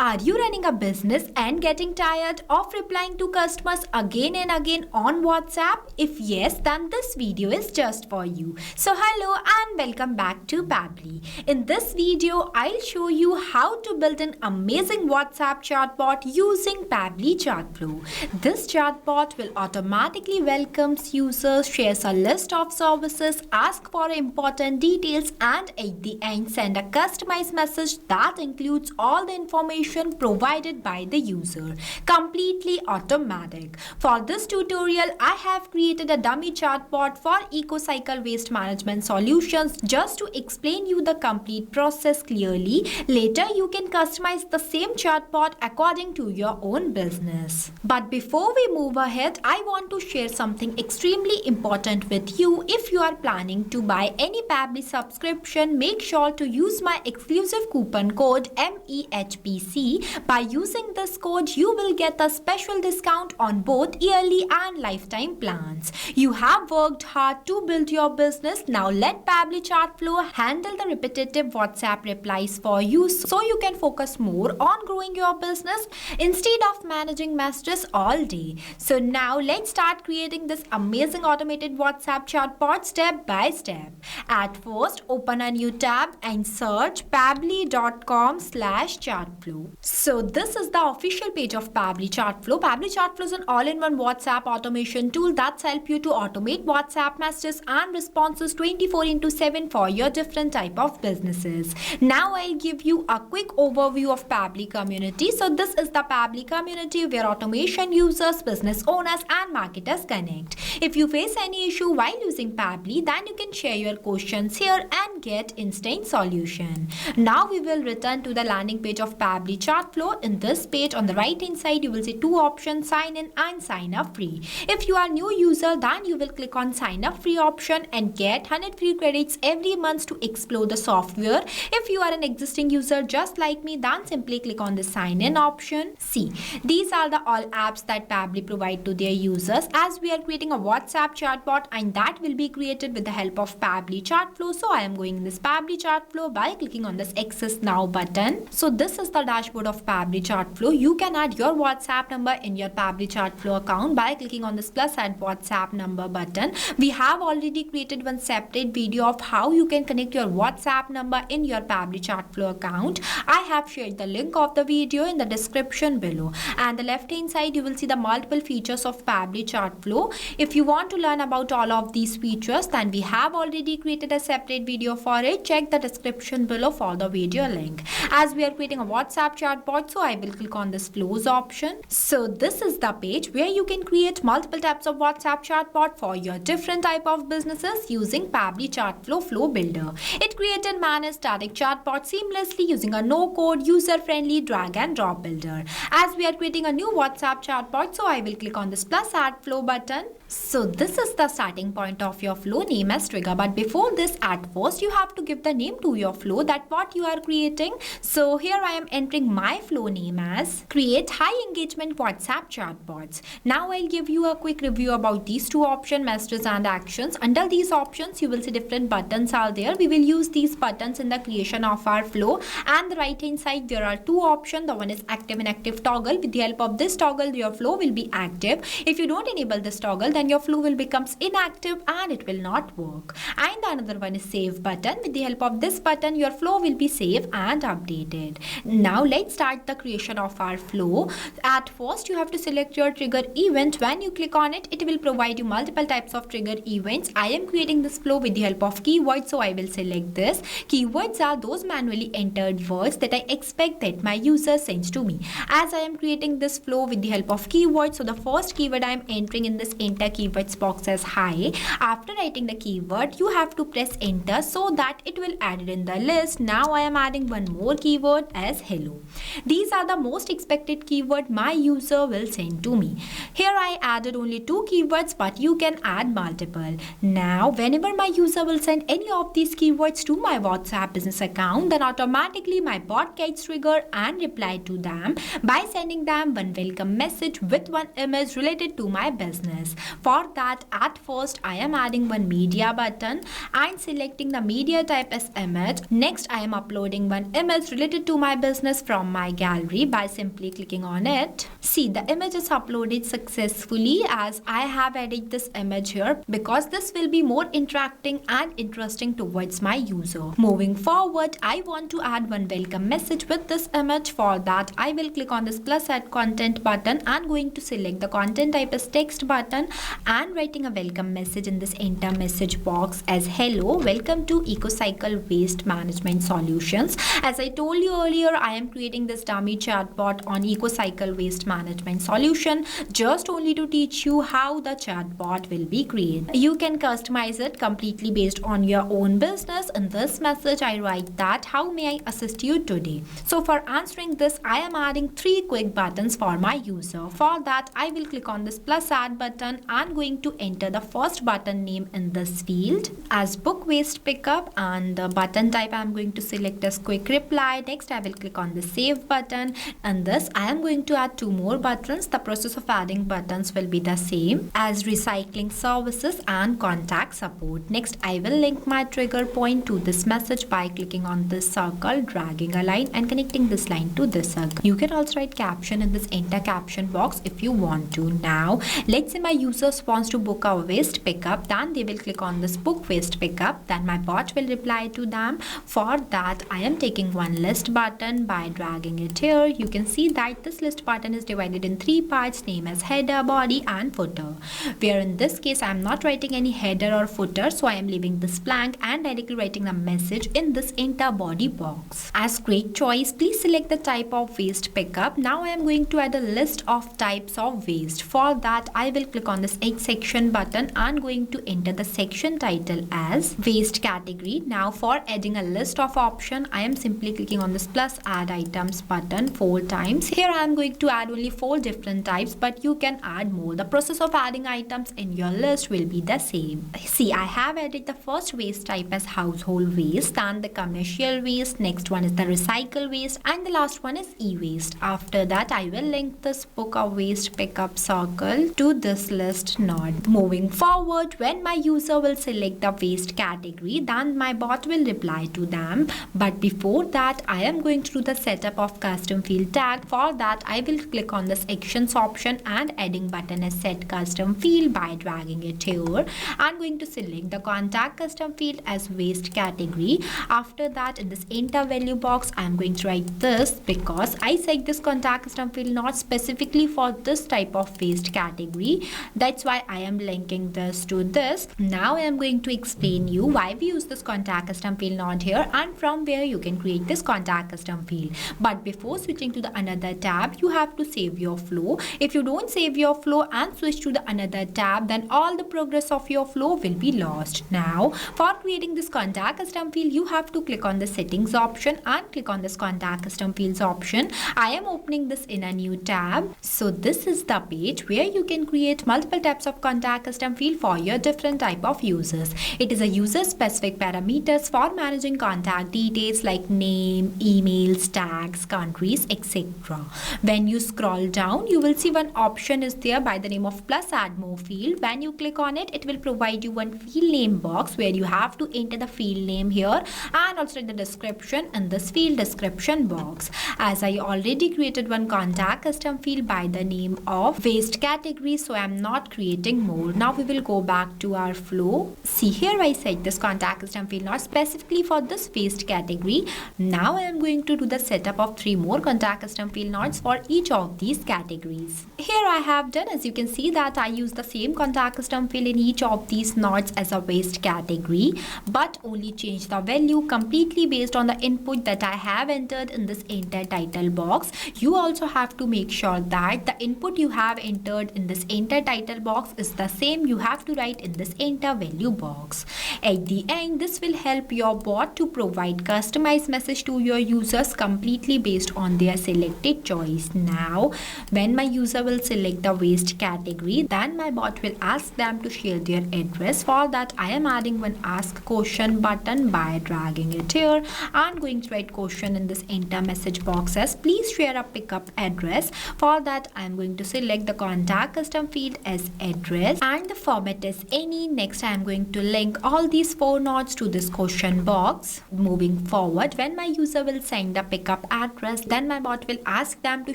Are you running a business and getting tired of replying to customers again and again on WhatsApp? If yes, then this video is just for you. So hello and welcome back to Pabbly. In this video, I'll show you how to build an amazing WhatsApp chatbot using Pabbly Chatflow. This chatbot will automatically welcome users, shares a list of services, ask for important details, and at the end send a customized message that includes all the information provided by the user. Completely automatic. For this tutorial, I have created a dummy chatbot for EcoCycle waste management solutions just to explain you the complete process clearly. Later, you can customize the same chatbot according to your own business. But before we move ahead, I want to share something extremely important with you. If you are planning to buy any Pabbly subscription, make sure to use my exclusive coupon code MEHPC. By using this code, you will get a special discount on both yearly and lifetime plans. You have worked hard to build your business. Now let Pabbly Chatflow handle the repetitive WhatsApp replies for you so you can focus more on growing your business instead of managing messages all day. So now let's start creating this amazing automated WhatsApp chatbot step by step. At first, open a new tab and search pabbly.com/chatflow. So this is the official page of Pabbly Chatflow. Pabbly Chatflow is an all-in-one WhatsApp automation tool that helps you to automate WhatsApp messages and responses 24/7 for your different type of businesses. Now I'll give you a quick overview of Pabbly community. So this is the Pabbly community where automation users, business owners, and marketers connect. If you face any issue while using Pabbly, then you can share your questions here and get instant solution. Now we will return to the landing page of Pabbly Chatflow. In this page, on the right hand side, you will see two options: sign in and sign up free. If you are a new user, then you will click on sign up free option and get 100 free credits every month to explore the software. If you are an existing user just like me, then simply click on the sign in option. See, these are the all apps that Pabbly provide to their users, as we are creating a WhatsApp chatbot and that will be created with the help of Pabbly Chatflow. So I am going in this Pabbly Chatflow by clicking on this access now button. So this is the dashboard of Pabbly Chatflow. You can add your WhatsApp number in your Pabbly Chatflow account by clicking on this plus add WhatsApp number button. We have already created one separate video of how you can connect your WhatsApp number in your Pabbly Chatflow account. I have shared the link of the video in the description below. And the left hand side, you will see the multiple features of Pabbly Chatflow. If you want to learn about all of these features, then we have already created a separate video for it. Check the description below for the video link. As we are creating a WhatsApp chatbot, so I will click on this flows option. So this is the page where you can create multiple types of WhatsApp chatbot for your different type of businesses using Pabbly Chatflow Flow Builder. It creates and manages static chatbot seamlessly using a no-code, user-friendly drag and drop builder. As we are creating a new WhatsApp chatbot, so I will click on this plus add flow button. So this is the starting point of your flow, name as trigger. But before this, at first you have to give the name to your flow, that what you are creating. So here I am entering my flow name as create high engagement WhatsApp chatbots. Now I'll give you a quick review about these two options, messages and actions. Under these options, you will see different buttons are there. We will use these buttons in the creation of our flow. And the right hand side, there are two options. The one is active and active toggle. With the help of this toggle, your flow will be active. If you don't enable this toggle, then your flow will becomes inactive and it will not work. And another one is save button. With the help of this button, your flow will be saved and updated. Now let's start the creation of our flow. At first, you have to select your trigger event. When you click on it, it will provide you multiple types of trigger events. I am creating this flow with the help of keywords, so I will select this. Keywords are those manually entered words that I expect that my user sends to me. As I am creating this flow with the help of keywords, so the first keyword I am entering in this enter keywords box as hi. After writing the keyword, you have to press enter so that it will add it in the list. Now I am adding one more keyword as hello. These are the most expected keyword my user will send to me. Here I added only two keywords, but you can add multiple. Now whenever my user will send any of these keywords to my WhatsApp business account, then automatically my bot gets triggered and reply to them by sending them one welcome message with one image related to my business. For that, at first I am adding one media button and selecting the media type as image. Next, I am uploading one image related to my business from from my gallery by simply clicking on it. See, the image is uploaded successfully as I have added this image here because this will be more interacting and interesting towards my user. Moving forward, I want to add one welcome message with this image. For that, I will click on this plus add content button and going to select the content type as text button and writing a welcome message in this enter message box as hello, welcome to EcoCycle Waste Management Solutions. As I told you earlier, I am creating this dummy chatbot on EcoCycle Waste Management Solution just only to teach you how the chatbot will be created. You can customize it completely based on your own business. In this message, I write that how may I assist you today. So for answering this, I am adding 3 quick buttons for my user. For that, I will click on this plus add button and going to enter the first button name in this field as book waste pickup, and the button type I am going to select as quick reply. Next, I will click on the save button, and this I am going to add 2 more buttons. The process of adding buttons will be the same as recycling services and contact support. Next, I will link my trigger point to this message by clicking on this circle, dragging a line and connecting this line to this circle. You can also write caption in this enter caption box if you want to. Now, let's say my users wants to book a waste pickup, then they will click on this book waste pickup, then my bot will reply to them. For that, I am taking one list button by dragging it here. You can see that this list button is divided in 3 parts, name as header, body and footer, where in this case I am not writing any header or footer, so I am leaving this blank and directly writing the message in this enter body box. As great choice, please select the type of waste pickup. Now I am going to add a list of types of waste. For that, I will click on this X section button and going to enter the section title as waste category. Now for adding a list of option, I am simply clicking on this plus add items button 4 times. Here I am going to add only 4 different types, but you can add more. The process of adding items in your list will be the same. See, I have added the first waste type as household waste, then the commercial waste, next one is the recycle waste, and the last one is e-waste. After that, I will link this book of waste pickup circle to this list node. Moving forward, when my user will select the waste category, then my bot will reply to them. But before that, I am going to do the setup of custom field tag. For that, I will click on this actions option and adding button as set custom field by dragging it here. I'm going to select the contact custom field as waste category. After that, in this enter value box, I'm going to write this because I set this contact custom field not specifically for this type of waste category. That's why I am linking this to this. Now I am going to explain you why we use this contact custom field node here and from where you can create this contact custom field. But before switching to the another tab, you have to save your flow. If you don't save your flow and switch to the another tab, then all the progress of your flow will be lost. Now, for creating this contact custom field, you have to click on the settings option and click on this contact custom fields option. I am opening this in a new tab. So this is the page where you can create multiple types of contact custom field for your different type of users. It is a user specific parameters for managing contact details like name, emails, tags, countries, etc. When you scroll down, you will see one option is there by the name of plus add more field. When you click on it, it will provide you one field name box where you have to enter the field name here and also the description in this field description box. As I already created one contact custom field by the name of waste category, so I am not creating more. Now we will go back to our flow. See, here I set this contact custom field not specifically for this waste category. Now I am going to do the setup of 3 more contact custom field nodes for each of these categories. Here I have done, as you can see, that I use the same contact custom field in each of these nodes as a waste category, but only change the value completely based on the input that I have entered in this enter title box. You also have to make sure that the input you have entered in this enter title box is the same you have to write in this enter value box. At the end, this will help your bot to provide customized message to your users completely based on their selected choice. Now, when my user will select the waste category, then my bot will ask them to share their address. For that, I am adding one ask question button by dragging it here. I'm going to write question in this enter message box as please share a pickup address. For that, I'm going to select the contact custom field as address and the format as any. Next, I'm going to link all these 4 nodes to this question box. Moving forward, when my user will send the pickup pickup address. Then my bot will ask them to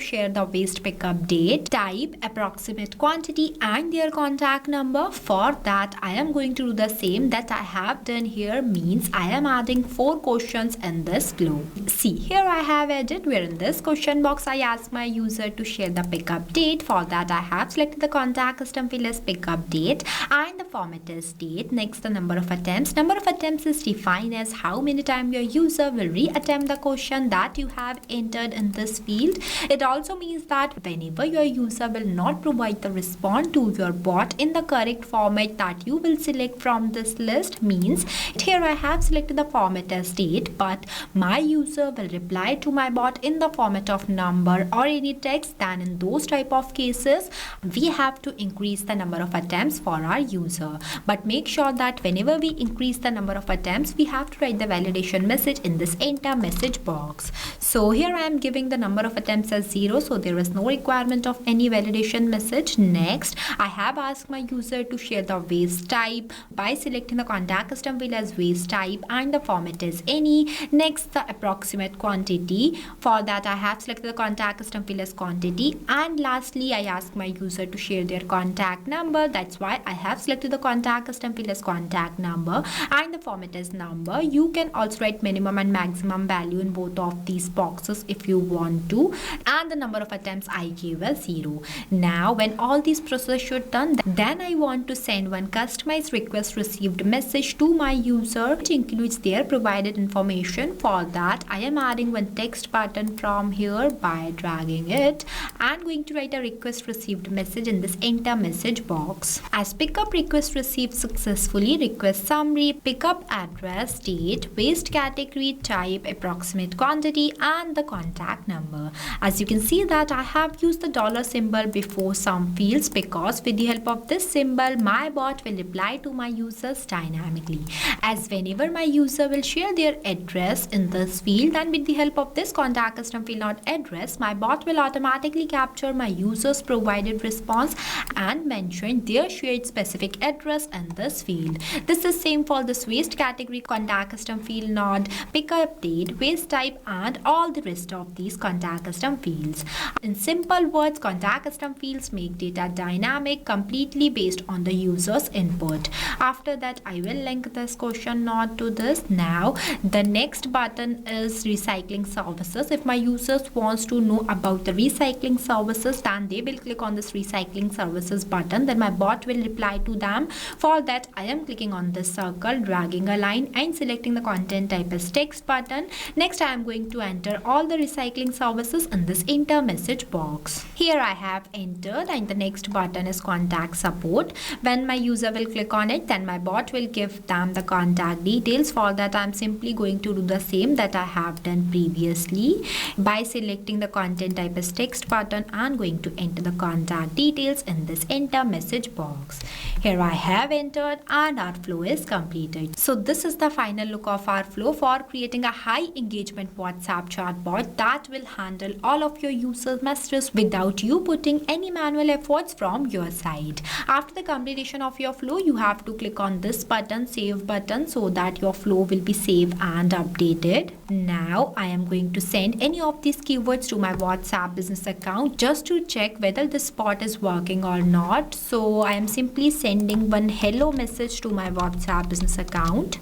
share the waste pickup date, type, approximate quantity and their contact number. For that I am going to do the same that I have done here, means I am adding 4 questions in this flow. See, here I have added where in this question box I ask my user to share the pickup date. For that I have selected the contact custom field as pickup date and the format is date. Next, the number of attempts. Number of attempts is defined as how many times your user will re-attempt the question that you have entered in this field. It also means that whenever your user will not provide the response to your bot in the correct format that you will select from this list, means here I have selected the format as date, but my user will reply to my bot in the format of number or any text, then in those type of cases we have to increase the number of attempts for our user. But make sure that whenever we increase the number of attempts, we have to write the validation message in this enter message box. So here I am giving the number of attempts as 0, so there is no requirement of any validation message. Next, I have asked my user to share the waste type by selecting the contact custom field as waste type and the format is any. Next, the approximate quantity. For that I have selected the contact custom field as quantity, and lastly I ask my user to share their contact number. That's why I have selected the contact custom field as contact number and the format is number. You can also write minimum and maximum value in both of these boxes if you want to, and the number of attempts I gave as 0. Now when all these processes should done, then I want to send one customized request received message to my user which includes their provided information. For that I am adding one text button from here by dragging it and going to write a request received message in this enter message box as pickup request received successfully, request summary, pickup address, date, waste category, type, approximate quantity and the contact number. As you can see that I have used the dollar symbol before some fields because with the help of this symbol my bot will reply to my users dynamically. As whenever my user will share their address in this field, and with the help of this contact custom field not address, my bot will automatically capture my user's provided response and mention their shared specific address in this field. This is same for this waste category, contact custom field node, pickup date, waste type and all the rest of these contact custom fields. In simple words, contact custom fields make data dynamic completely based on the user's input. After that I will link this question node to this. Now the next button is recycling services. If my users wants to know about the recycling services, then they will click on this recycling services button, then my bot will reply to them. For that I am clicking on this circle, dragging a line and selecting the content type as text button. Next I am going to enter all the recycling services in this enter message box. Here I have entered and the next button is contact support. When my user will click on it, then my bot will give them the contact details. For that I am simply going to do the same that I have done previously by selecting the content type as text button and going to enter the contact details in this enter message box. Here I have entered and our flow is completed. So this is the final look of our flow for creating a high engagement WhatsApp chatbot that will handle all of your users' messages without you putting any manual efforts from your side. After the completion of your flow, you have to click on this button, save button, so that your flow will be saved and updated. Now I am going to send any of these keywords to my WhatsApp business account just to check whether this bot is working or not. So I am simply sending one hello message to my WhatsApp business account.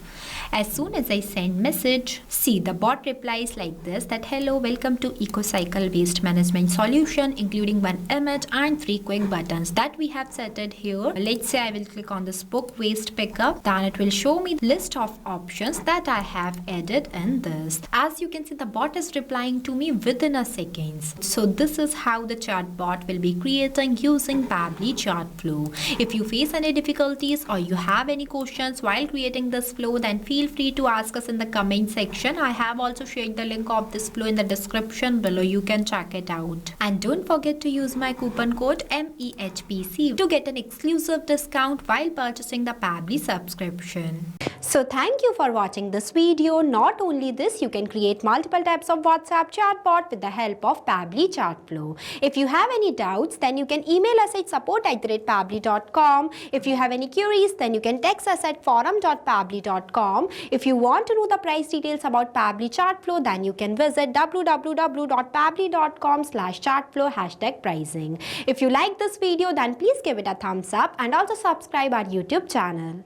As soon as I send message, see the bot replies like this, that hello, welcome to EcoCycle waste management solution, including one image and 3 quick buttons that we have set it here. Let's say I will click on this book waste pickup, then it will show me list of options that I have added in this. As you can see, the bot is replying to me within a second. So this is how the chatbot will be creating using Pabbly Chatflow. If you face any difficulties or you have any questions while creating this flow, then feel free to ask us in the comment section. I have also shared the link of this flow in the description below. You can check it out. And don't forget to use my coupon code MEHPC to get an exclusive discount while purchasing the Pabbly subscription. So thank you for watching this video. Not only this, you can create multiple types of WhatsApp chatbot with the help of Pabbly Chatflow. If you have any doubts, then you can email us at support@pabbly.com. If you have any queries, then you can text us at forum.pabbly.com. If you want to know the price details about Pabbly Chatflow, then you can visit www.pabbly.com/chatflow #pricing. If you like this video, then please give it a thumbs up and also subscribe our YouTube channel.